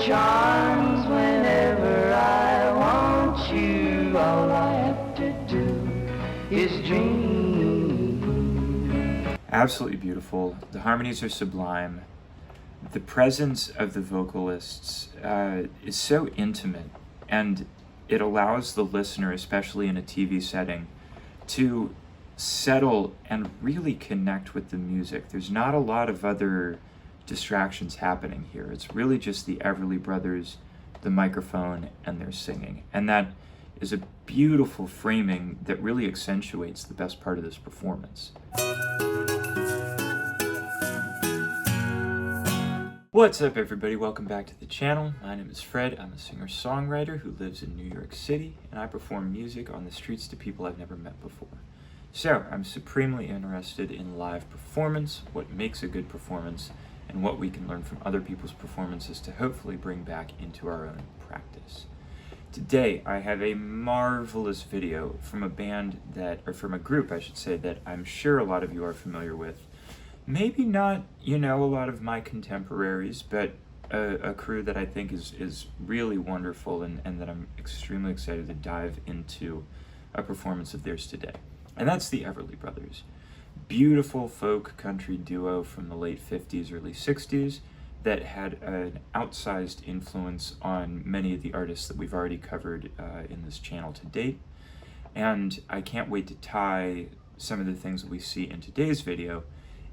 charms whenever I want you. All I have to do is dream. Absolutely beautiful. The harmonies are sublime. The presence of the vocalists is so intimate, and it allows the listener, especially in a TV setting, to settle and really connect with the music. There's not a lot of other distractions happening here. It's really just the Everly brothers, the microphone, and their singing. And that is a beautiful framing that really accentuates the best part of this performance. What's up, everybody? Welcome back to the channel. My name is Fred. I'm a singer-songwriter who lives in New York City, and I perform music on the streets to people I've never met before. So I'm supremely interested in live performance, what makes a good performance, and what we can learn from other people's performances to hopefully bring back into our own practice. Today I have a marvelous video from a group, I should say, that I'm sure a lot of you are familiar with. Maybe not, a lot of my contemporaries, but a crew that I think is really wonderful and that I'm extremely excited to dive into a performance of theirs today. And that's the Everly Brothers. Beautiful folk country duo from the late 50s, early 60s that had an outsized influence on many of the artists that we've already covered in this channel to date. And I can't wait to tie some of the things that we see in today's video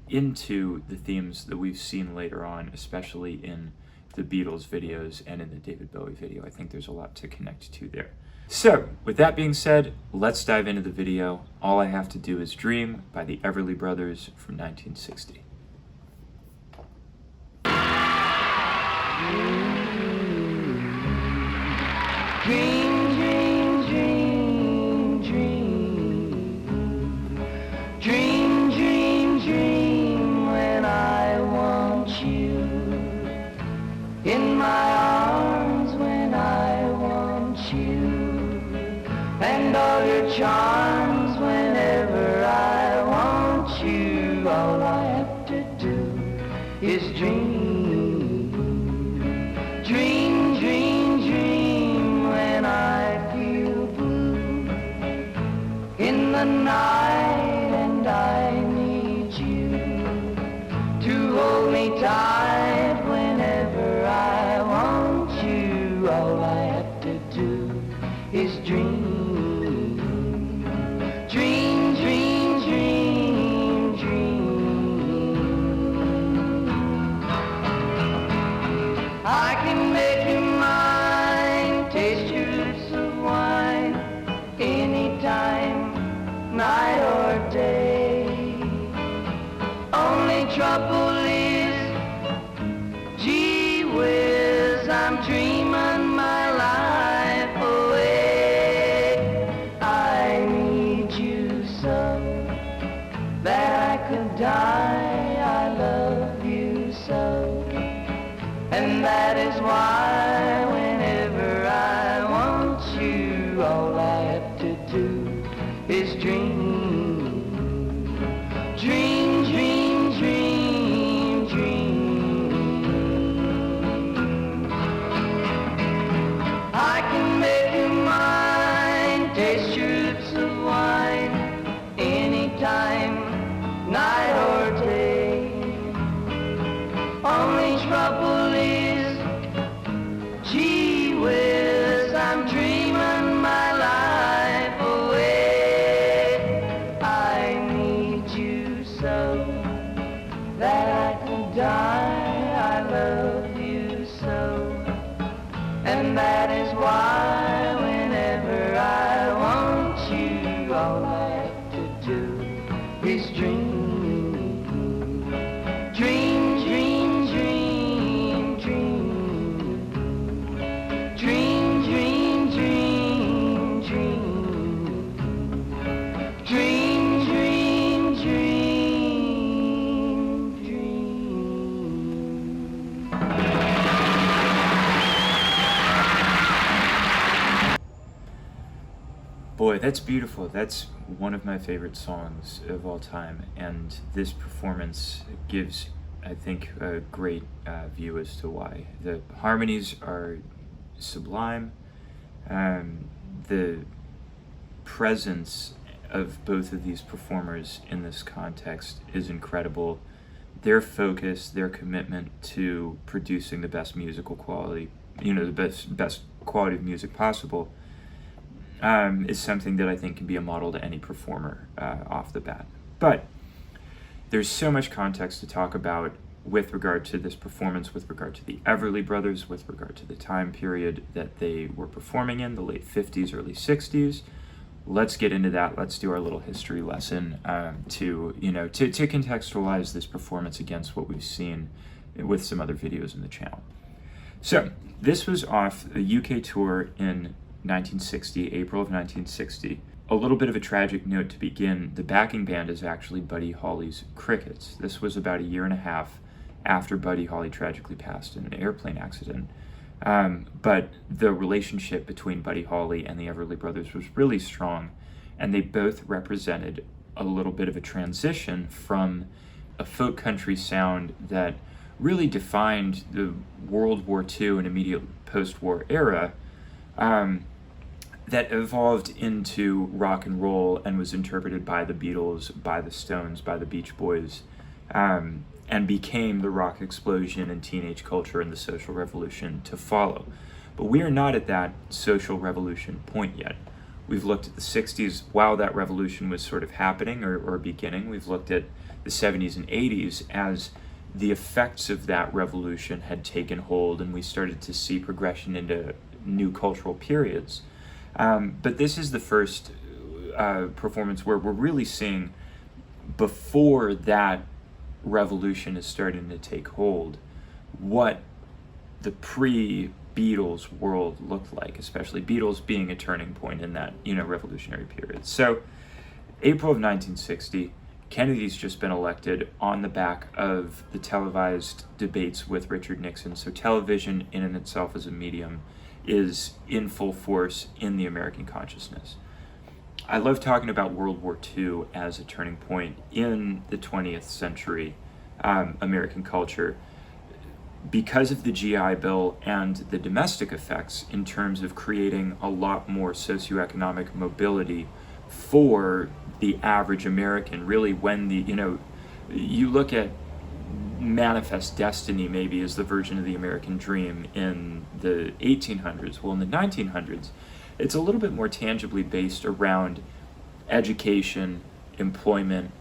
into the themes that we've seen later on, especially in the Beatles videos and in the David Bowie video. I think there's a lot to connect to there. So, with that being said, let's dive into the video. All I Have to Do Is Dream by the Everly Brothers from 1960. Dream, dream, dream, dream. Dream, dream, dream when I want you. In my arms when I want you. And all your charms whenever I want you. All I have to do is dream. Dream, dream, dream when I feel blue in the night and I need you to hold me tight whenever I want you. All I have to do is dream. Dream, dream, dream, dream. I can make you mine, taste your lips of wine, anytime, night or day. Only trouble is, gee whiz, I'm dreaming my life away. I need you so that I could die. I love you so. And that is why whenever I want you, all I have to do is dream. Dream, dream, dream, dream. I can make you mine, taste your lips of wine, anytime, night or day. Only trouble is, gee whiz, I'm dreaming my life away. I need you so that I could die. I love you so. And that is why whenever I want you, all I have to do is dream. Dream, dream, dream, dream. Dream, dream, dream, dream. Dream, dream, dream, dream. Boy, that's beautiful. That's one of my favorite songs of all time, and this performance gives I think, a great view as to why. The harmonies are sublime. The presence of both of these performers in this context is incredible. Their focus, their commitment to producing the best musical quality, the best quality of music possible, is something that I think can be a model to any performer off the bat. But there's so much context to talk about with regard to this performance, with regard to the Everly Brothers, with regard to the time period that they were performing in, the late 50s, early 60s. Let's get into that. Let's do our little history lesson to contextualize this performance against what we've seen with some other videos in the channel. So this was off a UK tour in 1960, April of 1960. A little bit of a tragic note to begin. The backing band is actually Buddy Holly's Crickets. This was about a year and a half after Buddy Holly tragically passed in an airplane accident. But the relationship between Buddy Holly and the Everly Brothers was really strong, and they both represented a little bit of a transition from a folk country sound that really defined the World War II and immediate post-war era, that evolved into rock and roll and was interpreted by the Beatles, by the Stones, by the Beach Boys, and became the rock explosion and teenage culture and the social revolution to follow. But we are not at that social revolution point yet. We've looked at the 60s while that revolution was sort of happening or beginning. We've looked at the 70s and 80s as the effects of that revolution had taken hold and we started to see progression into new cultural periods. But this is the first performance where we're really seeing, before that revolution is starting to take hold, what the pre-Beatles world looked like, especially Beatles being a turning point in that revolutionary period. So April of 1960, Kennedy's just been elected on the back of the televised debates with Richard Nixon. So television in and itself as a medium is in full force in the American consciousness. I love talking about World War II as a turning point in the 20th century American culture because of the GI Bill and the domestic effects in terms of creating a lot more socioeconomic mobility for the average American. Really, when you look at Manifest Destiny maybe as the version of the American dream in the 1800s. Well, in the 1900s, it's a little bit more tangibly based around education, employment,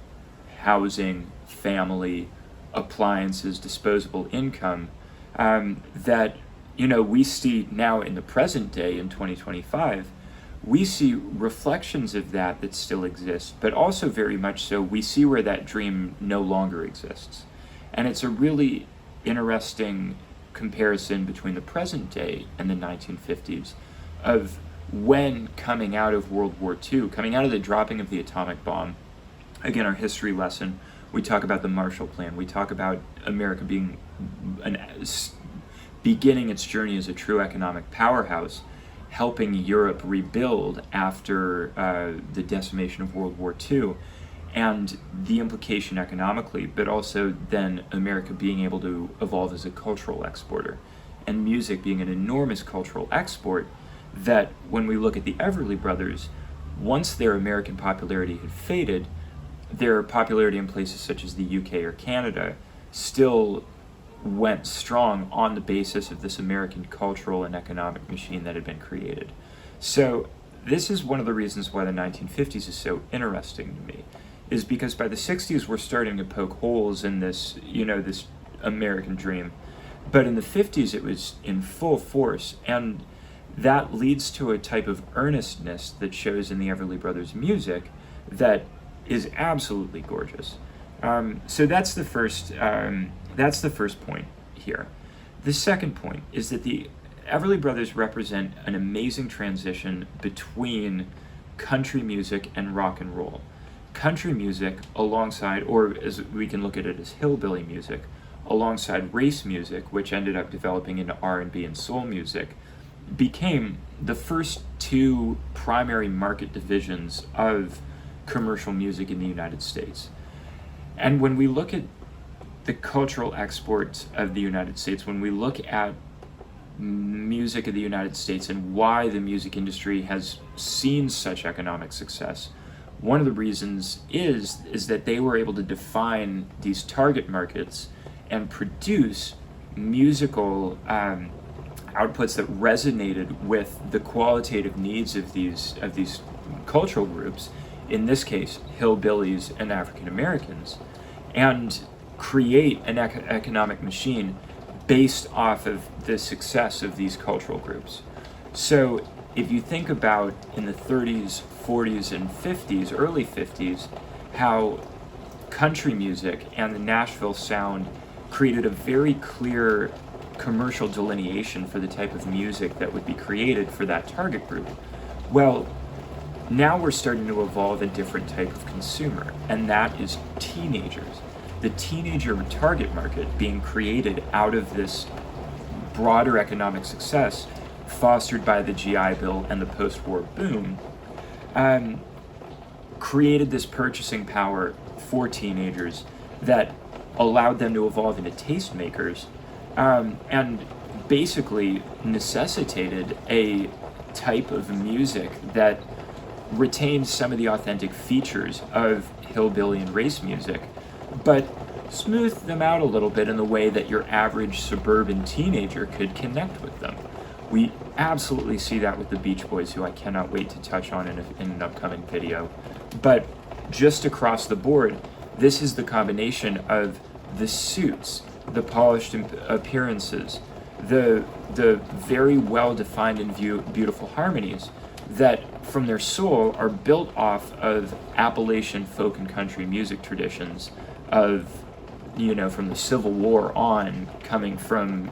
housing, family, appliances, disposable income, that we see now in the present day in 2025. We see reflections of that still exist, but also very much so we see where that dream no longer exists. And it's a really interesting comparison between the present day and the 1950s of when, coming out of World War II, coming out of the dropping of the atomic bomb, again, our history lesson, we talk about the Marshall Plan, we talk about America beginning its journey as a true economic powerhouse, helping Europe rebuild after the decimation of World War II, and the implication economically, but also then America being able to evolve as a cultural exporter, and music being an enormous cultural export, that when we look at the Everly Brothers, once their American popularity had faded, their popularity in places such as the UK or Canada still went strong on the basis of this American cultural and economic machine that had been created. So this is one of the reasons why the 1950s is so interesting to me, is because by the 60s we're starting to poke holes in this, this American dream. But in the 50s it was in full force, and that leads to a type of earnestness that shows in the Everly Brothers' music that is absolutely gorgeous. So that's the first point here. The second point is that the Everly Brothers represent an amazing transition between country music and rock and roll. Country music alongside, or as we can look at it as hillbilly music, alongside race music, which ended up developing into R&B and soul music, became the first two primary market divisions of commercial music in the United States. And when we look at the cultural export of the United States, when we look at music of the United States and why the music industry has seen such economic success, one of the reasons is that they were able to define these target markets and produce musical outputs that resonated with the qualitative needs of these cultural groups, in this case hillbillies and African Americans, and create an economic machine based off of the success of these cultural groups. So if you think about in the 30s, 40s, and 50s, early 50s, how country music and the Nashville sound created a very clear commercial delineation for the type of music that would be created for that target group. Well, now we're starting to evolve a different type of consumer, and that is teenagers. The teenager target market being created out of this broader economic success fostered by the GI Bill and the post-war boom, created this purchasing power for teenagers that allowed them to evolve into tastemakers, and basically necessitated a type of music that retained some of the authentic features of hillbilly and race music, but smoothed them out a little bit in the way that your average suburban teenager could connect with them. We absolutely see that with the Beach Boys, who I cannot wait to touch on in an upcoming video. But just across the board, this is the combination of the suits, the polished appearances, the very well-defined and beautiful harmonies that from their soul are built off of Appalachian folk and country music traditions of, from the Civil War on, coming from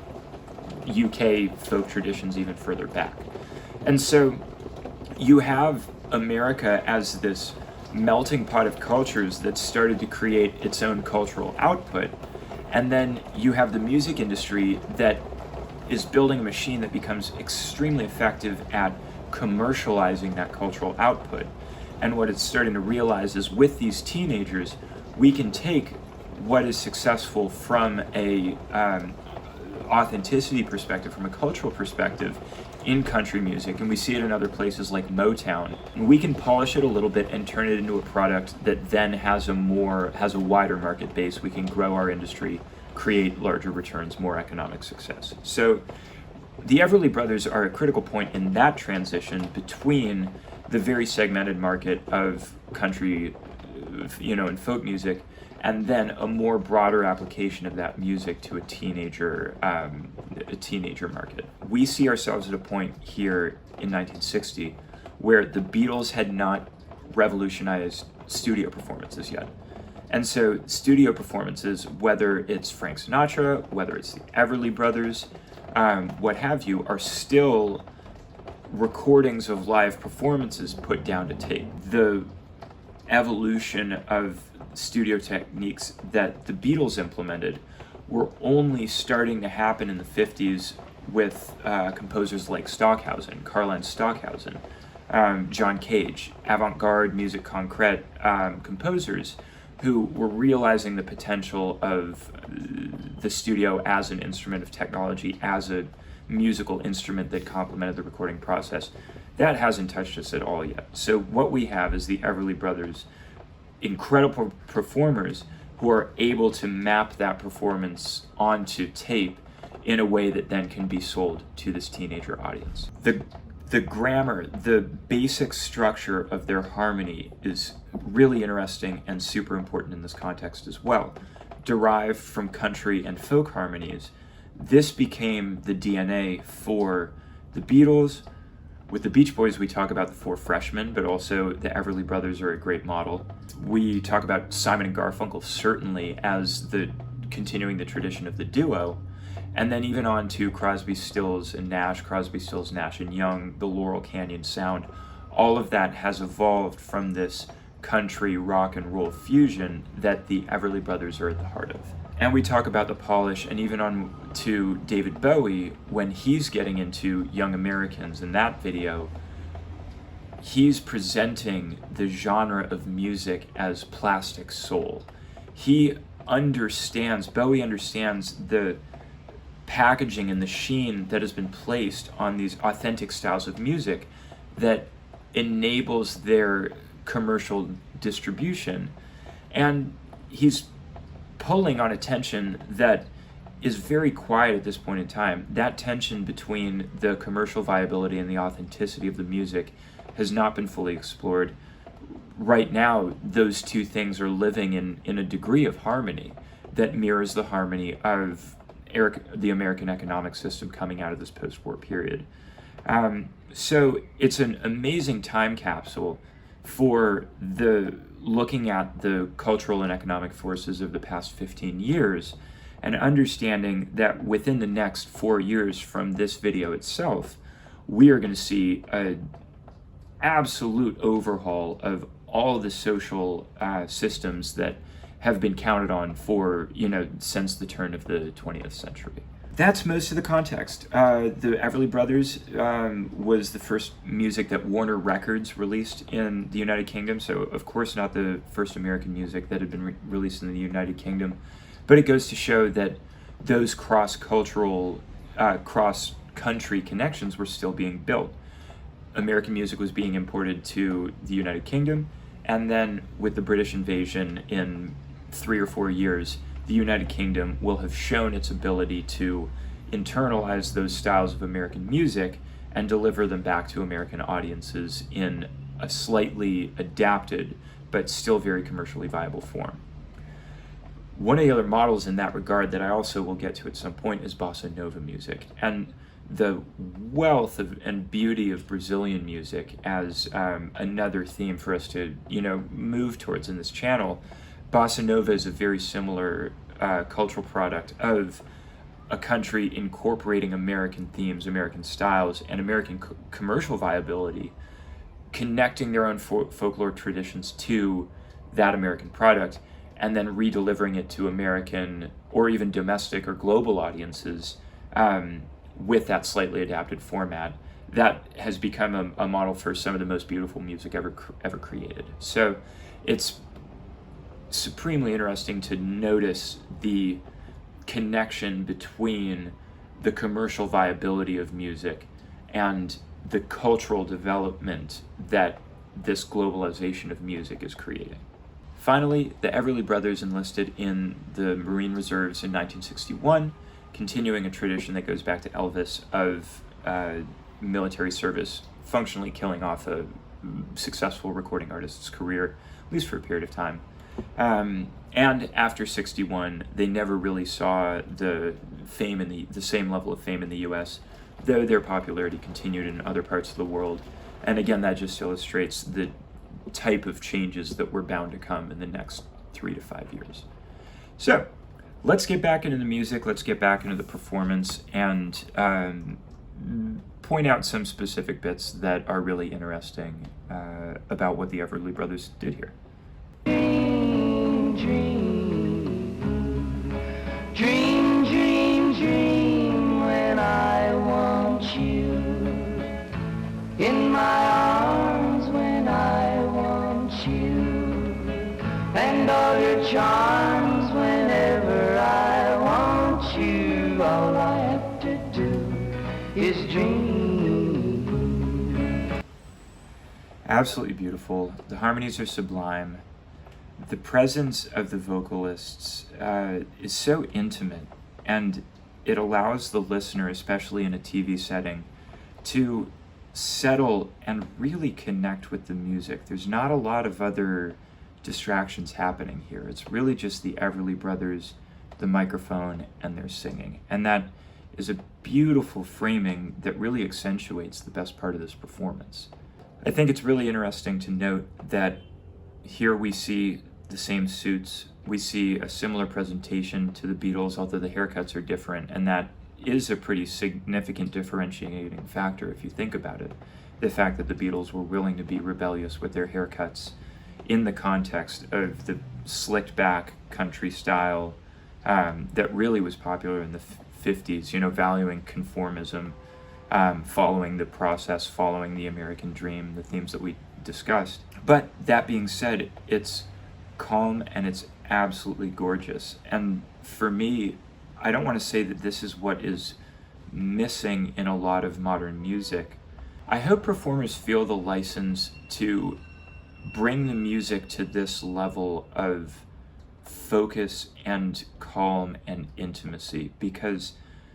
UK folk traditions even further back. And so you have America as this melting pot of cultures that started to create its own cultural output, and then you have the music industry that is building a machine that becomes extremely effective at commercializing that cultural output. And what it's starting to realize is with these teenagers, we can take what is successful from a authenticity perspective, from a cultural perspective in country music, and we see it in other places like Motown. We can polish it a little bit and turn it into a product that then has a wider market base. We can grow our industry, create larger returns, more economic success. So the Everly Brothers are a critical point in that transition between the very segmented market of country, and folk music, and then a more broader application of that music to a teenager market. We see ourselves at a point here in 1960 where the Beatles had not revolutionized studio performances yet. And so studio performances, whether it's Frank Sinatra, whether it's the Everly Brothers, what have you, are still recordings of live performances put down to tape. The evolution of studio techniques that the Beatles implemented were only starting to happen in the 50s with composers like Stockhausen, Karl-Heinz Stockhausen, John Cage, avant-garde musique concrète composers who were realizing the potential of the studio as an instrument of technology, as a musical instrument that complemented the recording process. That hasn't touched us at all yet. So what we have is the Everly Brothers, incredible performers who are able to map that performance onto tape in a way that then can be sold to this teenager audience. The grammar, the basic structure of their harmony is really interesting and super important in this context as well. Derived from country and folk harmonies, this became the DNA for the Beatles. With the Beach Boys, we talk about the Four Freshmen, but also the Everly Brothers are a great model. We talk about Simon and Garfunkel certainly as continuing the tradition of the duo, and then even on to Crosby, Stills and Nash, Crosby, Stills, Nash and Young, the Laurel Canyon sound. All of that has evolved from this country rock and roll fusion that the Everly Brothers are at the heart of. And we talk about the polish, and even on to David Bowie, when he's getting into Young Americans in that video, he's presenting the genre of music as plastic soul. He Bowie understands the packaging and the sheen that has been placed on these authentic styles of music that enables their commercial distribution. And he's pulling on a tension that is very quiet at this point in time. That tension between the commercial viability and the authenticity of the music has not been fully explored. Right now, those two things are living in a degree of harmony that mirrors the harmony of the American economic system coming out of this post-war period. So it's an amazing time capsule for looking at the cultural and economic forces of the past 15 years and understanding that within the next 4 years from this video itself, we are going to see an absolute overhaul of all the social systems that have been counted on for, since the turn of the 20th century. That's most of the context. The Everly Brothers was the first music that Warner Records released in the United Kingdom, so of course not the first American music that had been released in the United Kingdom, but it goes to show that those cross-cultural, cross-country connections were still being built. American music was being imported to the United Kingdom, and then with the British invasion in 3 or 4 years, the United Kingdom will have shown its ability to internalize those styles of American music and deliver them back to American audiences in a slightly adapted but still very commercially viable form. One of the other models in that regard that I also will get to at some point is bossa nova music, and the wealth and beauty of Brazilian music as another theme for us to move towards in this channel. Bossa nova is a very similar cultural product of a country incorporating American themes, American styles, and American commercial viability, connecting their own folklore traditions to that American product, and then redelivering it to American or even domestic or global audiences with that slightly adapted format. That has become a model for some of the most beautiful music ever created. So it's supremely interesting to notice the connection between the commercial viability of music and the cultural development that this globalization of music is creating. Finally, the Everly Brothers enlisted in the Marine Reserves in 1961, continuing a tradition that goes back to Elvis of military service, functionally killing off a successful recording artist's career, at least for a period of time. And after 61, they never really saw the fame in the same level of fame in the US, though their popularity continued in other parts of the world. And again, that just illustrates the type of changes that were bound to come in the next 3 to 5 years. So let's get back into the music, let's get back into the performance, and point out some specific bits that are really interesting about what the Everly Brothers did here. Dream, dream, dream, dream when I want you in my arms, when I want you, and all your charms whenever I want you. All I have to do is dream. Absolutely beautiful. The harmonies are sublime. The presence of the vocalists is so intimate, and it allows the listener, especially in a TV setting, to settle and really connect with the music. There's not a lot of other distractions happening here. It's really just the Everly Brothers, the microphone, and their singing. And that is a beautiful framing that really accentuates the best part of this performance. I think it's really interesting to note that here we see the same suits, we see a similar presentation to the Beatles, although the haircuts are different, and that is a pretty significant differentiating factor if you think about it. The fact that the Beatles were willing to be rebellious with their haircuts in the context of the slicked back country style that really was popular in the 50s, valuing conformism, following the process, following the American dream, the themes that we discussed. But that being said, it's calm and it's absolutely gorgeous. And for me, I don't want to say that this is what is missing in a lot of modern music. I hope performers feel the license to bring the music to this level of focus and calm and intimacy, because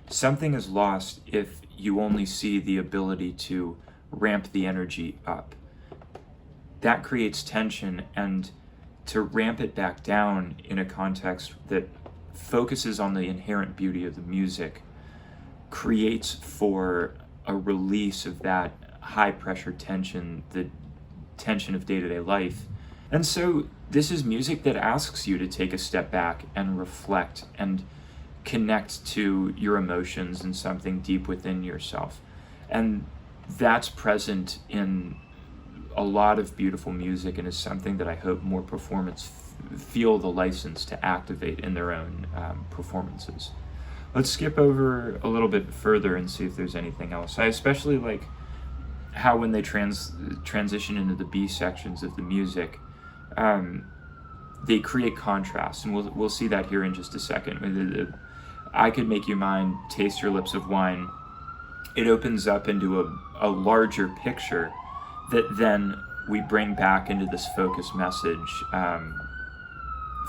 something is lost if you only see the ability to ramp the energy up. That creates tension, and to ramp it back down in a context that focuses on the inherent beauty of the music creates for a release of that high pressure tension, the tension of day-to-day life. And so this is music that asks you to take a step back and reflect and connect to your emotions and something deep within yourself. And that's present in a lot of beautiful music, and is something that I hope more performers feel the license to activate in their own performances. Let's skip over a little bit further and see if there's anything else. I especially like how when they transition into the B sections of the music, they create contrast, and we'll see that here in just a second. I Could Make You Mine, Taste Your Lips of Wine, it opens up into a larger picture that then we bring back into this focus message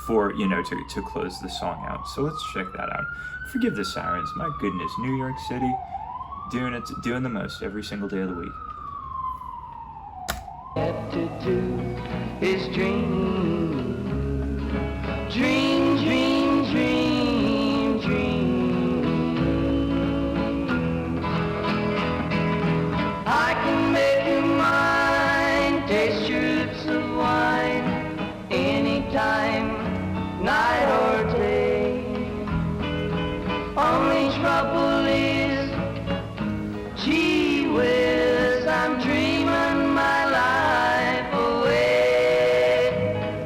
for, to close the song out. So let's check that out. Forgive the sirens, my goodness, New York City, doing the most every single day of the week. To do is dream, dream, dream, dream, dream. I can make you mine, taste your lips of wine, anytime, night or day. Only trouble is, gee whiz, I'm dreaming my life away.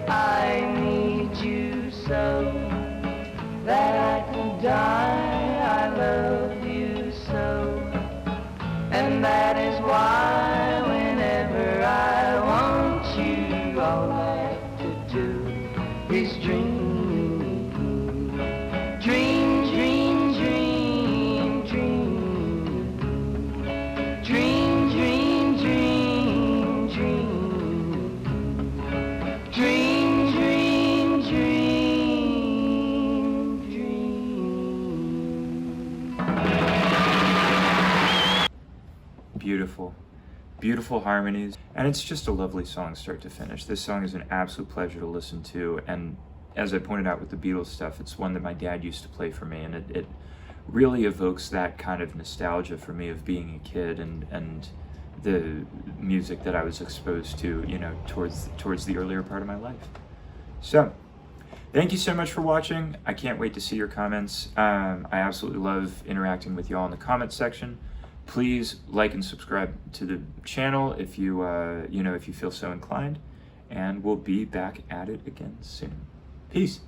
I need you so that I could die. I love you so, and that is why whenever I want you, all I have to do is dream. Dream, dream, dream, dream. Dream, dream, dream, dream. Dream, dream, dream, dream. Beautiful. Beautiful harmonies. And it's just a lovely song start to finish. This song is an absolute pleasure to listen to, and as I pointed out with the Beatles stuff, it's one that my dad used to play for me, and it really evokes that kind of nostalgia for me of being a kid and the music that I was exposed to, towards the earlier part of my life. So, thank you so much for watching. I can't wait to see your comments. I absolutely love interacting with y'all in the comments section. Please like and subscribe to the channel if you, if you feel so inclined, and we'll be back at it again soon. Peace.